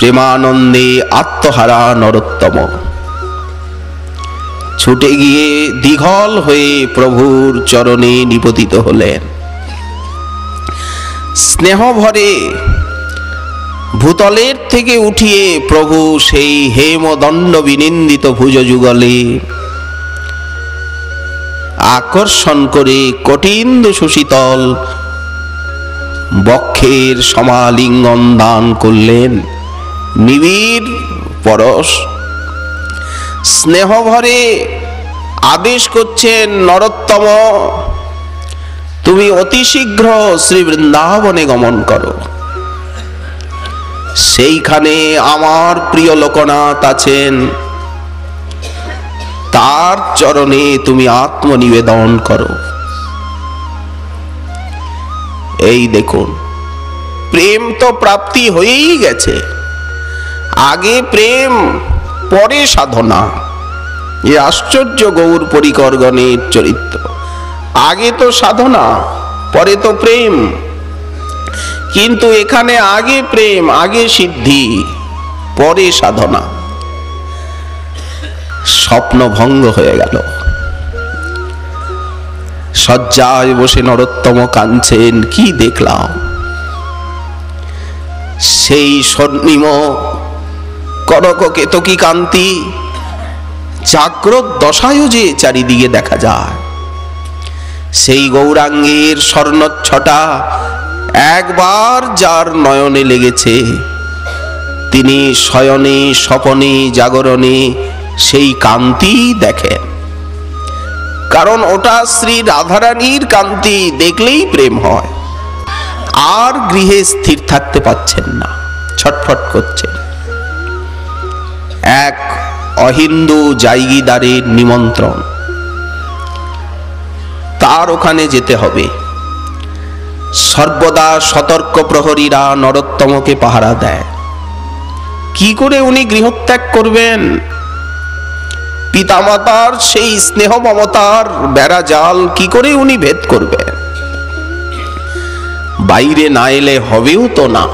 প্রেমানন্দে আত্মহারা নরোত্তম ছুটে গিয়ে দীঘল হয়ে প্রভুর চরণে নিপতিত হলেন। স্নেহ ভরে ভূতলের থেকে উঠিয়ে প্রভু সেই হেমদণ্ড বিনিন্দিত ভুজযুগলে আকর্ষণ করে কঠিন্দ সুশীতল বক্ষের সমালিঙ্গন দান করলেন। নিবিড় পরশ স্নেহ ভরে আদেশ করছেন, নরোত্তম তুমি অতি শীঘ্র শ্রী বৃন্দাবনে গমন করো। সেইখানে আমার প্রিয় লোকনাথ আছেন, তার চরণে তুমি আত্মনিবেদন করো। এই দেখুন, প্রেম তো প্রাপ্তি হয়েই গেছে। আগে প্রেম, পরে সাধনা। এ আশ্চর্য গৌর পরিকরগণের চরিত্র। আগে তো সাধনা, পরে তো প্রেম। কিন্তু এখানে আগে প্রেম, আগে সিদ্ধি, পরে সাধনা। স্বপ্ন ভঙ্গ হয়ে গেল। শয্যায় বসে নরোত্তম কাঁদছেন। কি দেখলাম? সেই স্বর্ণিম কনক কেতকী কান্তি জাগ্রত দশায়ও যে চারিদিকে দেখা যায়। সেই গৌরাঙ্গের স্বর্ণচ্ছটা একবার যার নয়নে লেগেছে, তিনি শয়নে স্বপনে জাগরণে সেই কান্তি দেখেন। কারণ ওটা শ্রী রাধারানীর কান্তি, দেখলেই প্রেম হয়। আর গৃহে স্থির থাকতে পাচ্ছেন না, ছটফট করছেন। এক অহিন্দু জায়গিদারের নিমন্ত্রণ, তার ওখানে যেতে হবে। সর্বদা সতর্ক প্রহরীরা নরোত্তমকে পাহারা দেয়। কি করে উনি গৃহত্যাগ করবেন? পিতামাতার সেই স্নেহ মমতার বেড়া জাল কি করে উনি ভেদ করবেন? বাইরে না এলে হবেও তো না।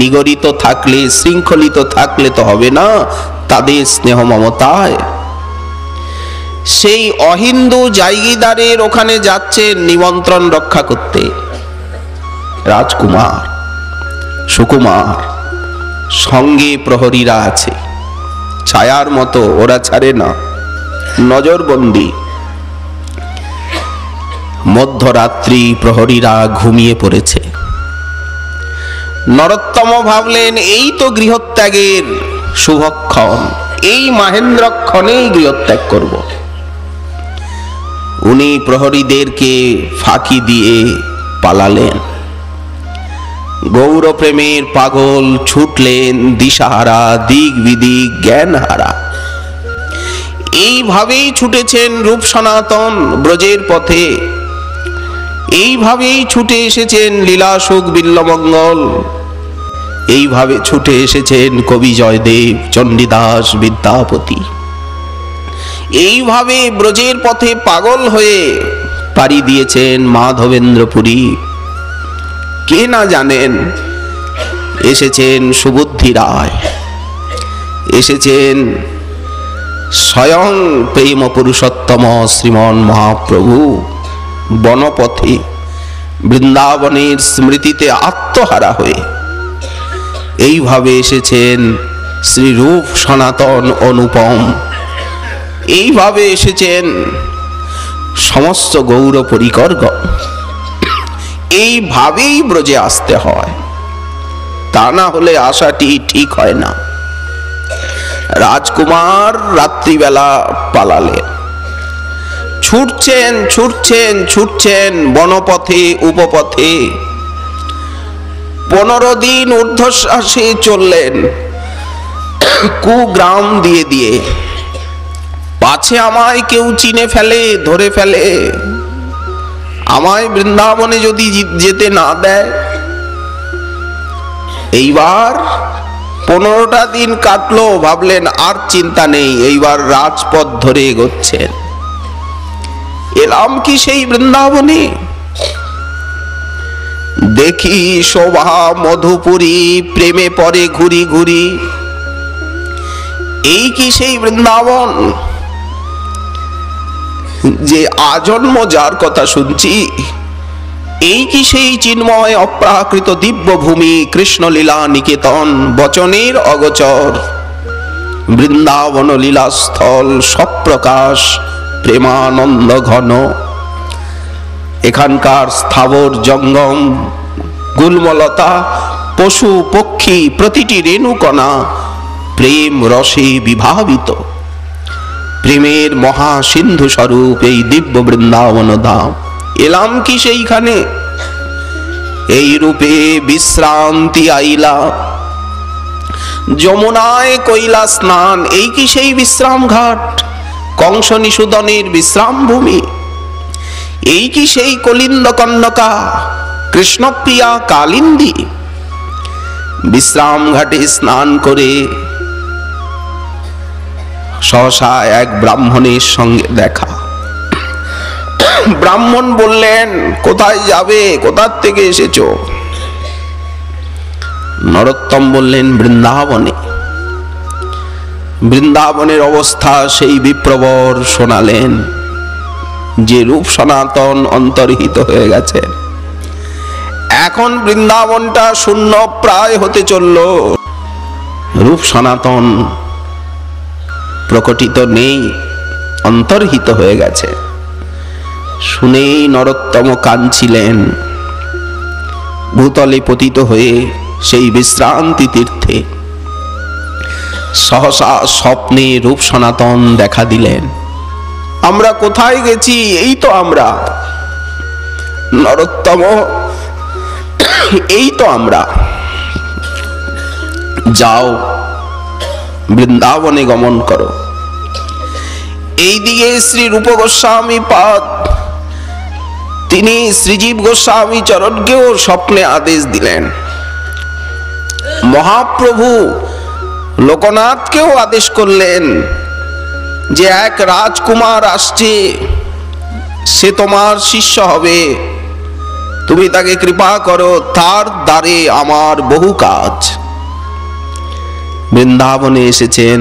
নিগরিত থাকলে, শৃঙ্খলিত থাকলে তো হবে না তাদের স্নেহ মমতায়। সেই অহিন্দু জায়গিদারের ওখানে যাচ্ছেন নিমন্ত্রণ রক্ষা করতে। রাজকুমার, সুকুমার, সঙ্গে প্রহরীরা আছে। ছায়ার মতো ওরা ছাড়ে না, নজরবন্দি। মধ্যরাত্রি প্রহরীরা ঘুমিয়ে পড়েছে। নরোত্তম ভাবলেন, এই তো গৃহত্যাগের শুভক্ষণ, এই মাহেন্দ্রক্ষণেই গৃহত্যাগ করব। উনি প্রহরীদেরকে ফাঁকি দিয়ে পালালেন। গৌর প্রেমের পাগল ছুটলেন দিশাহারা, দিক বিদিক জ্ঞানহারা। এইভাবেই ছুটেছেন রূপ সনাতন ব্রজের পথে। এইভাবেই ছুটে এসেছেন লীলাসুখ বিল্লমঙ্গল। এইভাবে ছুটে এসেছেন কবি জয়দেব, চণ্ডীদাস, বিদ্যাপতি। এইভাবে ব্রজের পথে পাগল হয়ে পাড়ি দিয়েছেন মাধবেন্দ্রপুরী। কে না জানেন এসেছেন সুবুদ্ধি রায়, এসেছেন স্বয়ং প্রেম পুরুষোত্তম শ্রীমন মহাপ্রভু। বনপথে বৃন্দাবনের স্মৃতিতে আত্মহারা হয়ে এইভাবে এসেছেন শ্রীরূপ সনাতন অনুপম। এইভাবে এসেছেন সমস্ত গৌর পরিকরগণ। এইভাবেই ব্রজে আসতে হয়, তা না হলে আশাটি ঠিক হয় না। রাজকুমার রাত্রিবেলা পালালেন। ছুটছেন ছুটছেন ছুটছেন বনপথে উপপথে। 15 দিন ঊর্ধ্বশ্বাসে চললেন কুগ্রাম দিয়ে দিয়ে। পাছে আমায় কেউ চিনে ফেলে, ধরে ফেলে, আমায় বৃন্দাবনে যদি যেতে না দেয়। এইবার 15টা দিন কাটলো, ভাবলেন আর চিন্তা নেই, এইবার রাজপথ ধরে এগোচ্ছেন। এলাম কি সেই বৃন্দাবনে? দেখি শোভা মধুপুরী, প্রেমে পরে ঘুরি ঘুরি। এই কি সেই বৃন্দাবন যে আজন্ম যার কথা শুনছি? এই কি সেই চিন্ময় অপ্রাকৃত দিব্য ভূমি, কৃষ্ণলীলা নিকেতন, বচনের অগোচর বৃন্দাবন লীলাস্থল, সপ্রকাশ প্রেমানন্দ ঘন। এখানকার স্থাবর জঙ্গম, গুল্মলতা, পশু পক্ষী, প্রতিটি রেণুকণা প্রেম রসে বিভাবিত। প্রেমের মহা সিন্ধু স্বরূপ এই দিব্য বৃন্দাবন ধাম। এলাম কি সেইখানে? এই রূপে বিশ্রান্তি আইলা, যমুনায় কইলা স্নান। এই কি সেই বিশ্রাম ঘাট, কংস নিষূদনের বিশ্রাম ভূমি? এই কি সেই কলিন্দ কন্যকা, কৃষ্ণপ্রিয়া কালিন্দী? বিশ্রাম ঘাটে স্নান করে সহসা এক ব্রাহ্মণের সঙ্গে দেখা। ব্রাহ্মণ বললেন, কোথায় যাবে, কোথার থেকে এসেছো? নরোত্তম বললেন, বৃন্দাবনে। বৃন্দাবনের অবস্থা সেই বিপ্রবর শোনালেন, যে রূপ সনাতন অন্তর্হিত হয়ে গেছে। এখন বৃন্দাবনটা শূন্য প্রায় হতে চলল, রূপ সনাতন প্রকটিত নেই, অন্তর্হিত হয়ে গেছে। শুনেই নরোত্তম কাঁদছিলেন। ভূতলে পতিত হয়ে সেই বিশ্রান্তি তীর্থে সহসা স্বপ্নে রূপ সনাতন দেখা দিলেন। আমরা কোথায় গেছি? এই তো আমরা। নরোত্তম, এই তো আমরা। যাও, বৃন্দাবনে গমন করো। এইদিকে শ্রী রূপ গোস্বামী পাদ, তিনি শ্রীজীব গোস্বামী চরণকেও স্বপ্নে আদেশ দিলেন। মহাপ্রভু লোকনাথকেও আদেশ করলেন যে এক রাজকুমার আসছে, সে তোমার শিষ্য হবে, তুমি তাকে কৃপা করো, তার দ্বারে আমার বহু কাজ। বৃন্দাবনে এসেছেন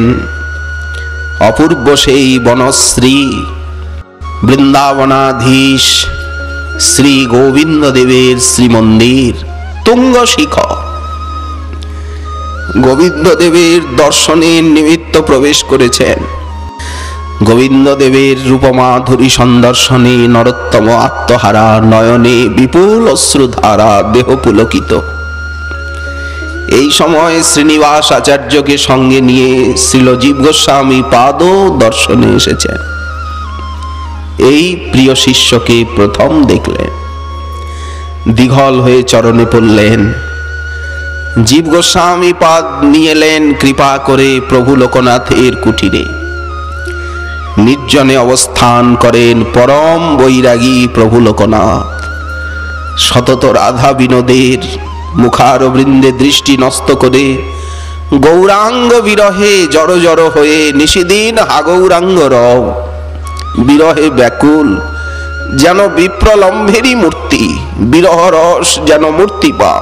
অপূর্ব সেই বনশ্রী বৃন্দাবনাধীশ শ্রী গোবিন্দ দেবের শ্রীমন্দির তুঙ্গ শিখর। গোবিন্দ দেবের দর্শনের নিমিত্ত প্রবেশ করেছেন। গোবিন্দ দেবের রূপমাধুরী সন্দর্শনে নরোত্তম আত্মহারা, নয়নে বিপুল অশ্রুধারা, দেহ পুলকিত। এই সময় শ্রীনিবাস আচার্যকে সঙ্গে নিয়ে শ্রীলজীব গোস্বামী পাদ দর্শনে এসেছেন। এই প্রিয় শিষ্যকে প্রথম দেখলেন, দীঘল হয়ে চরণে পড়লেন। জীব গোস্বামী পাদ নিয়ে এলেন কৃপা করে প্রভু লোকনাথের কুটিরে। নির্জনে অবস্থান করেন পরম বৈরাগী প্রভু লোকনাথ। সতত রাধা বিনোদের মুখারবৃন্দে দৃষ্টি নষ্ট করে গৌরাঙ্গ বিরহে জড় জড় হয়ে নিশিদিন হাগৌরাঙ্গ রব বিরহে ব্যাকুল, যেন বিপ্রলম্ভেরই মূর্তি, বিরহ রস যেন মূর্তি পা।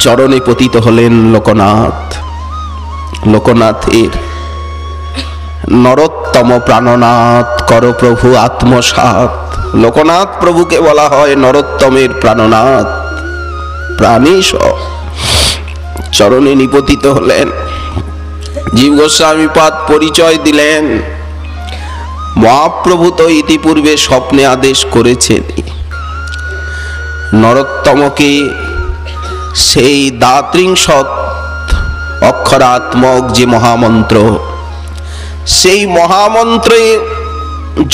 চরণে পতিত হলেন লোকনাথ। লোকনাথের নরোত্তম প্রাণনাথ কর প্রভু আত্মসাৎ। লোকনাথ প্রভুকে বলা হয় নরোত্তমের প্রাণনাথ, প্রাণীশ। চরণে নিপতিত হলেন। জীব গোস্বামী পাদ পরিচয় দিলেন, মহাপ্রভু তো ইতিপূর্বে স্বপ্নে আদেশ করেছেন নরোত্তমকে সেই দাত্রিংশত অক্ষরাত্মক যে মহামন্ত্র, সেই মহামন্ত্রে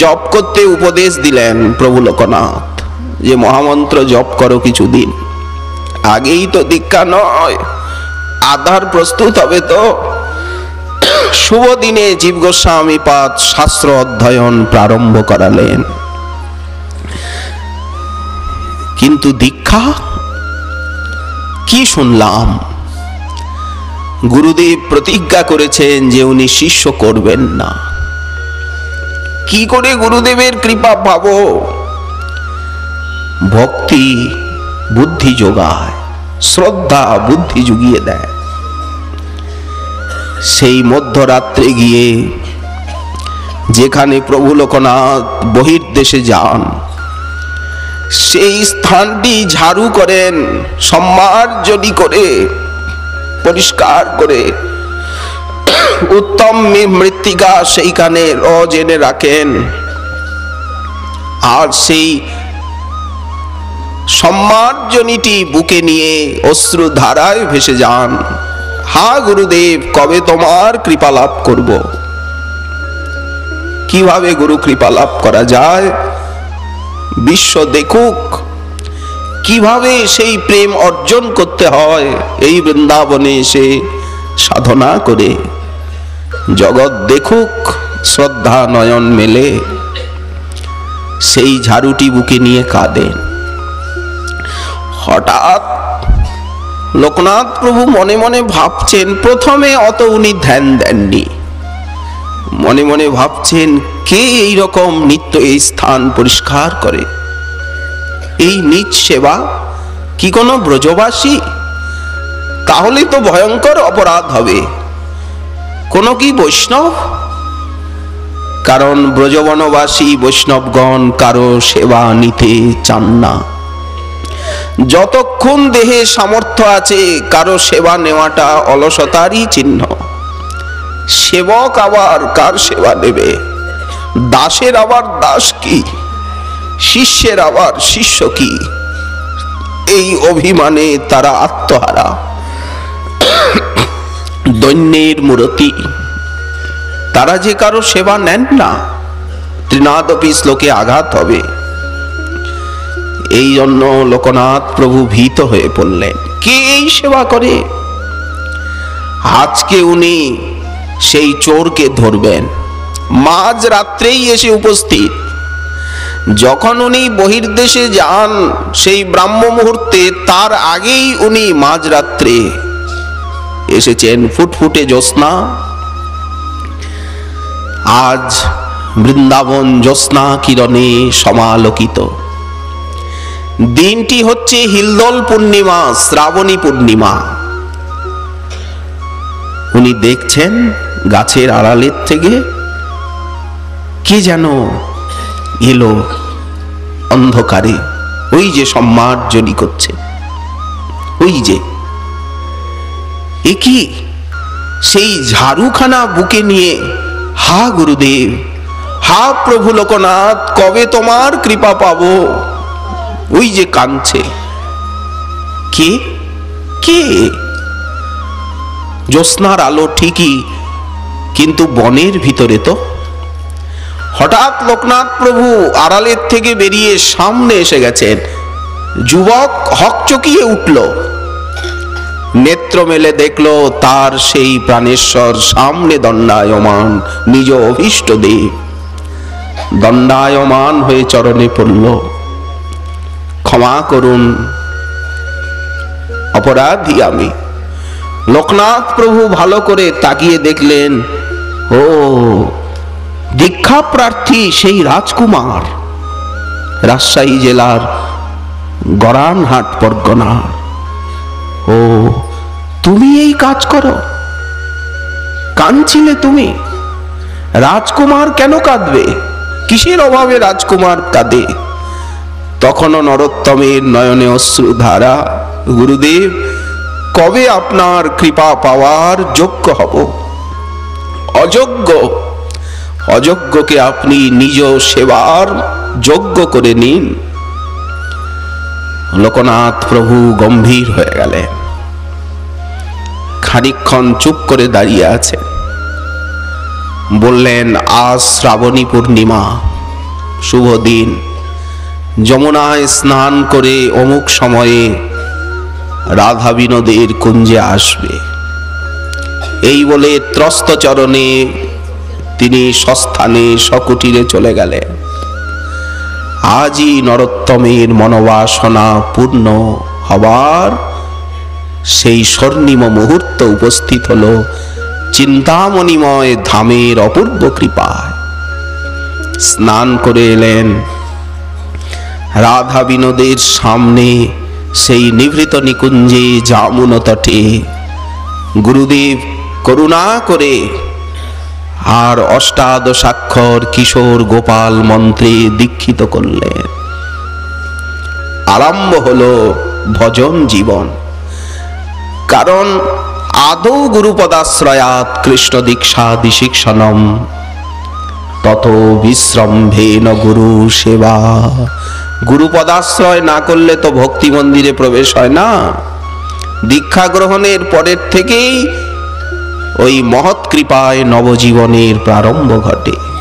জপ করতে উপদেশ দিলেন প্রভু লোকনাথ, যে মহামন্ত্র জপ করো কিছুদিন। আগেই তো দীক্ষা নয়, আধার প্রস্তুত হবে তো। শুভ দিনে জীব গোস্বামী পাদ শাস্ত্র অধ্যয়ন প্রারম্ভ করালেন। কিন্তু দীক্ষা কি শুনলাম? গুরুদেব প্রতিজ্ঞা করেছেন যে উনি শিষ্য করবেন না। কি করে গুরুদেবের কৃপা পাবো? ভক্ত ভক্তি বুদ্ধি যোগায়, শ্রদ্ধা বুদ্ধি জুগিয়ে দেয়। সেই মধ্যরাত্রে গিয়ে যেখানে প্রভু লোকনাথ বহির্দেশে যান, সেই স্থানটি ঝাড়ু করেন, সম্মার্জনী করে পরিষ্কার করে উত্তম মৃত্তিকা সেইখানে রজেনে রাখেন। আর সেই সম্মার্জনীটি বুকে নিয়ে অশ্রু ধারায় ভেসে যান, হা গুরুদেব, কবে তোমার কৃপা লাভ করব। কিভাবে গুরু কৃপা লাভ করা যায় বিশ্ব দেখুক, কিভাবে সেই প্রেম অর্জন করতে হয় এই বৃন্দাবনে এসে সাধনা করে জগৎ দেখুক, শ্রদ্ধা নয়ন মেলে। সেই ঝাড়ুটি বুকে নিয়ে কাঁদেন। হঠাৎ লোকনাথ প্রভু মনে মনে ভাবছেন, প্রথমে অত উনি ধ্যান দেননি, মনে মনে ভাবছেন কে এই রকম নিত্য এই স্থান পরিষ্কার করে, এই নিজ সেবা কি কোনো ব্রজবাসী? তাহলে তো ভয়ঙ্কর অপরাধ হবে। কোন কি বৈষ্ণব? কারণ ব্রজবনবাসী বৈষ্ণবগণ কারো সেবা নিতে চান না। যতক্ষণ দেহে সামর্থ্য আছে কারো সেবা নেওয়াটা অলসতারই চিহ্ন। সেবক আবার কার সেবা নেবে? দাসের আবার দাস কি, শিষ্যের আবার শিষ্য কি? এই অভিমানে তারা আত্মহারা, দৈন্যের মূরতি। তারা যে কারো সেবা নেন না, তৃণাদপি শ্লোকে আঘাত হবে। এই জন্য লোকনাথ প্রভু ভীত হয়ে পড়লেন, কে এই সেবা করে? আজকে উনি সেই চোরকে ধরবেন। মাঝ রাত্রেই এসে উপস্থিত। যখন উনি বহির্দেশে যান সেই ব্রাহ্ম মুহূর্তে, তার আগেই উনি মাঝরাত্রে এসেছেন। ফুটফুটে জ্যোৎস্না। আজ বৃন্দাবন জ্যোৎস্না কিরণে সমালোকিত। দিনটি হচ্ছে হিলদল পূর্ণিমা, শ্রাবণী পূর্ণিমা। উনি দেখছেন গাছের আড়ালের থেকে কে যেন এলো অন্ধকারে, ওই যে সম্মার্জনী করছে, ওই যে। এ কি? সেই ঝাড়ুখানা বুকে নিয়ে, হা গুরুদেব, হা প্রভু লোকনাথ, কবে তোমার কৃপা পাবো? ওই যে কাঁদছে। কে? কে? জ্যোৎস্নার আলো ঠিকই, কিন্তু বনের ভিতরে তো। হঠাৎ লোকনাথ প্রভু আড়ালের থেকে বেরিয়ে সামনে এসে গেছেন। যুবক হকচকিয়ে উঠল, নেত্র মেলে দেখল তার সেই প্রাণেশ্বর সামনে দণ্ডায়মান, নিজ অভীষ্ট দেব। দণ্ডায়মান হয়ে চরণে পড়ল, ক্ষমা করুন, অপরাধী আমি। লোকনাথ প্রভু ভালো করে তাকিয়ে দেখলেন, ও দীক্ষা প্রার্থী সেই রাজকুমার, রাজশাহী জেলার গরানহাট পরগনার। ও তুমি এই কাজ করো? কাঁদছিলে তুমি? রাজকুমার কেন কাঁদবে? কিসের অভাবে রাজকুমার কাঁদে? তখনও নরোত্তমের নয়নে অশ্রুধারা। গুরুদেব, কবে আপনার কৃপা পাওয়ার যোগ্য হব? অযোগ্য, অযোগ্যকে আপনি নিজ সেবার যোগ্য করে নিন। লোকনাথ প্রভু গম্ভীর হয়ে গেলেন, খানিকক্ষণ চুপ করে দাঁড়িয়ে আছেন। বললেন, আজ শ্রাবণী পূর্ণিমা, শুভ দিন। যমুনায় স্নান করে অমুক সময়ে রাধা বিনোদের কুঞ্জে আসবে। এই বলে ত্রস্ত চরণে তিনি স্বস্থানে সকুটিরে চলে গেলেন। আজই নরোত্তমের মনোবাসনা পূর্ণ হবার সেই স্বর্ণিম মুহূর্ত উপস্থিত হল চিন্তামণিময় ধামের অপূর্ব কৃপায়। স্নান করে এলেন, রাধা বিনোদের সামনে সেই নিভৃত নিকুঞ্জে যমুনা তটে গুরুদেব করুণা করে আর অষ্টাদশাক্ষর কিশোর গোপাল মন্ত্রে দীক্ষিত করলেন। আরম্ভ হলো ভজন জীবন। কারণ আদৌ গুরুপদাশ্রয়াৎ কৃষ্ণ দীক্ষাদি শিক্ষণম তত বিশ্রম্ভেন গুরু সেবা। গুরুপদাশ্রয় না করলে তো ভক্তি মন্দিরে প্রবেশ হয় না। দীক্ষা গ্রহণের পরের থেকেই ওই মহৎ কৃপায় নবজীবনের প্রারম্ভ ঘটে।